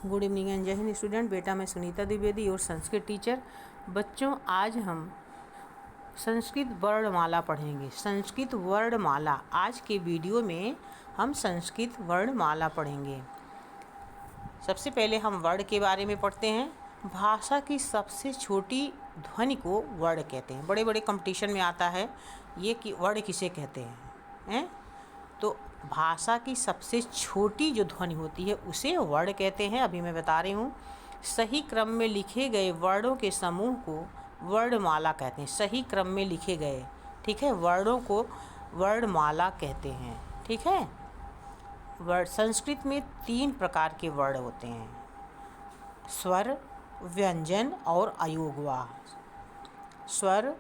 Good evening and जय Hind student. बेटा मैं सुनीता द्विवेदी और संस्कृत टीचर। बच्चों आज हम संस्कृत वर्णमाला पढ़ेंगे। संस्कृत वर्णमाला, आज के वीडियो में हम संस्कृत वर्णमाला पढ़ेंगे। सबसे पहले हम वर्ण के बारे में पढ़ते हैं। भाषा की सबसे छोटी ध्वनि को वर्ण कहते हैं। बड़े बड़े कंपटीशन में आता है ये कि वर्ण किसे कहते हैं। तो भाषा की सबसे छोटी जो ध्वनि होती है उसे वर्ण कहते हैं। अभी मैं बता रही हूँ। सही क्रम में लिखे गए वर्णों के समूह को वर्णमाला कहते हैं। सही क्रम में लिखे गए, ठीक है, वर्णों को वर्णमाला कहते हैं, ठीक है। वर्ण संस्कृत में 3 प्रकार के वर्ण होते हैं: स्वर, व्यंजन और अयोगवाह। स्वर,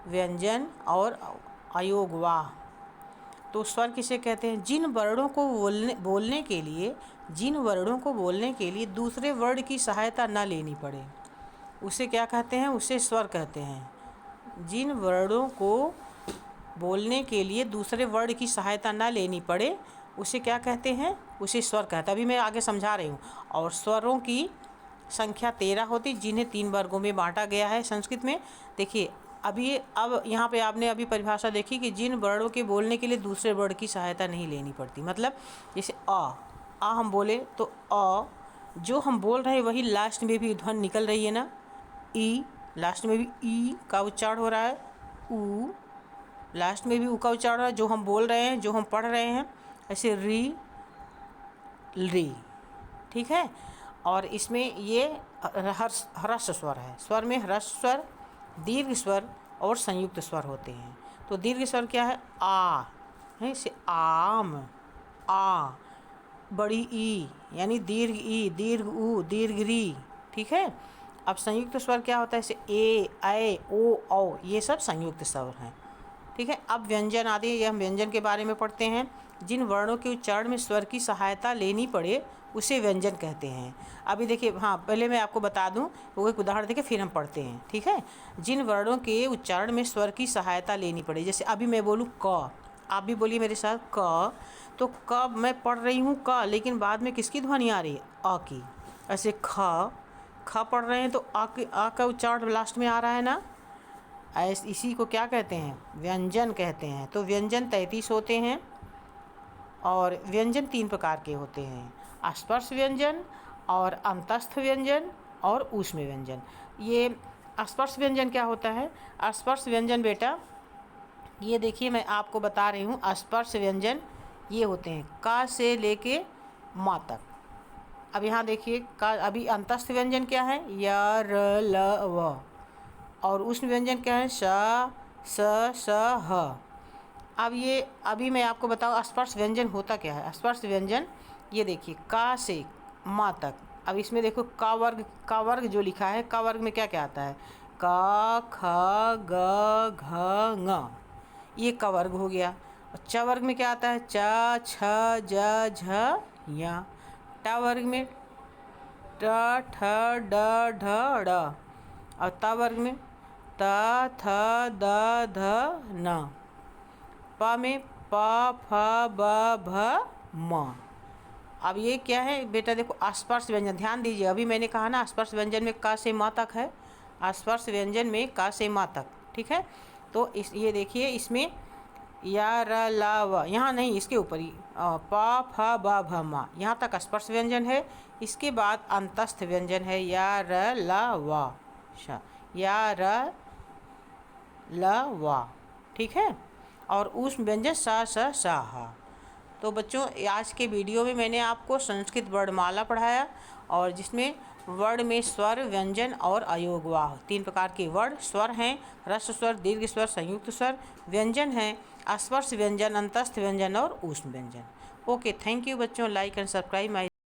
व्यंजन और अयोगवाह। तो स्वर किसे कहते हैं? जिन वर्णों को बोलने के लिए दूसरे वर्ण की सहायता न लेनी पड़े उसे क्या कहते हैं? उसे स्वर कहते हैं। जिन वर्णों को बोलने के लिए दूसरे वर्ण की सहायता न लेनी पड़े उसे क्या कहते हैं? उसे स्वर कहते हैं। अभी मैं आगे समझा रही हूँ। और स्वरों की संख्या 13 होती, जिन्हें 3 वर्गों में बांटा गया है संस्कृत में। देखिए अब यहाँ पे आपने अभी परिभाषा देखी कि जिन वर्णों के बोलने के लिए दूसरे वर्ण की सहायता नहीं लेनी पड़ती। मतलब जैसे आ हम बोले तो अ जो हम बोल रहे हैं वही लास्ट में भी ध्वनि निकल रही है ना। ई लास्ट में भी ई का उच्चारण हो रहा है। ऊ लास्ट में भी ऊ का उच्चारण हो रहा है, जो हम बोल रहे हैं, जो हम पढ़ रहे हैं। ऐसे री, ठीक है। और इसमें ये ह्रस्व स्वर है। स्वर में ह्रस्व स्वर, दीर्घ स्वर और संयुक्त स्वर होते हैं। तो दीर्घ स्वर क्या है? आ है, इसे आम, आ। बड़ी ई यानी दीर्घ ई, दीर्घ ऊ, दीर्घ री, ठीक है। अब संयुक्त स्वर क्या होता है? जैसे ए, ऐ, ओ, औ, ये सब संयुक्त स्वर हैं, ठीक है। अब व्यंजन आदि, ये हम व्यंजन के बारे में पढ़ते हैं। जिन वर्णों के उच्चारण में स्वर की सहायता लेनी पड़े उसे व्यंजन कहते हैं। अभी देखिए, हाँ पहले मैं आपको बता दूं, वो एक उदाहरण देके फिर हम पढ़ते हैं, ठीक है। जिन वर्णों के उच्चारण में स्वर की सहायता लेनी पड़े, जैसे अभी मैं बोलूँ क, आप भी बोलिए मेरे साथ क। तो क मैं पढ़ रही हूँ क, लेकिन बाद में किसकी ध्वनि आ रही है? अ की। ऐसे ख पढ़ रहे हैं तो आ का उच्चारण लास्ट में आ रहा है ना। इसी को क्या कहते हैं? व्यंजन कहते हैं। तो व्यंजन 33 होते हैं। और व्यंजन 3 प्रकार के होते हैं: स्पर्श व्यंजन और अंतस्थ व्यंजन और ऊष्म व्यंजन। ये स्पर्श व्यंजन क्या होता है? स्पर्श व्यंजन बेटा, ये देखिए मैं आपको बता रही हूँ। स्पर्श व्यंजन ये होते हैं का से लेके मा तक। अब यहाँ देखिए का। अभी अंतस्थ व्यंजन क्या है? य, र, ल, व। और ऊष्म व्यंजन क्या है? श, स, ह। अब ये अभी मैं आपको बताऊँ स्पर्श व्यंजन होता क्या है। स्पर्श व्यंजन ये देखिए का से मा तक। अब इसमें देखो का वर्ग जो लिखा है, का वर्ग में क्या क्या आता है? का, ख, ग, घ, ङ, ये का वर्ग हो गया। और च वर्ग में क्या आता है? च, छ, ज, झ, ञ। ट वर्ग में ट, ठ, ड, ढ, ड़। और त वर्ग में त, थ, द, ध, न। प में प, फ, ब, भ, म। अब ये क्या है बेटा? देखो स्पर्श व्यंजन, ध्यान दीजिए। अभी मैंने कहा ना स्पर्श व्यंजन में का से मा तक है। स्पर्श व्यंजन में का से मा तक, ठीक है। तो ये देखिए इसमें या, र, ला, व, यहाँ नहीं, इसके ऊपर ही प, फ, ब, भ, म, यहाँ तक स्पर्श व्यंजन है। इसके बाद अंतस्थ व्यंजन है या, र, ला, व, श, या, र, ल, व, ठीक है। और ऊष्म व्यंजन सा, स, सा, हा। तो बच्चों आज के वीडियो में मैंने आपको संस्कृत वर्णमाला पढ़ाया, और जिसमें वर्ण में स्वर, व्यंजन और अयोगवाह 3 प्रकार के वर्ण। स्वर हैं ह्रस्व स्वर, दीर्घ स्वर, संयुक्त स्वर। व्यंजन हैं स्पर्श व्यंजन, अंतस्थ व्यंजन और ऊष्म व्यंजन। ओके, थैंक यू बच्चों। Like and subscribe my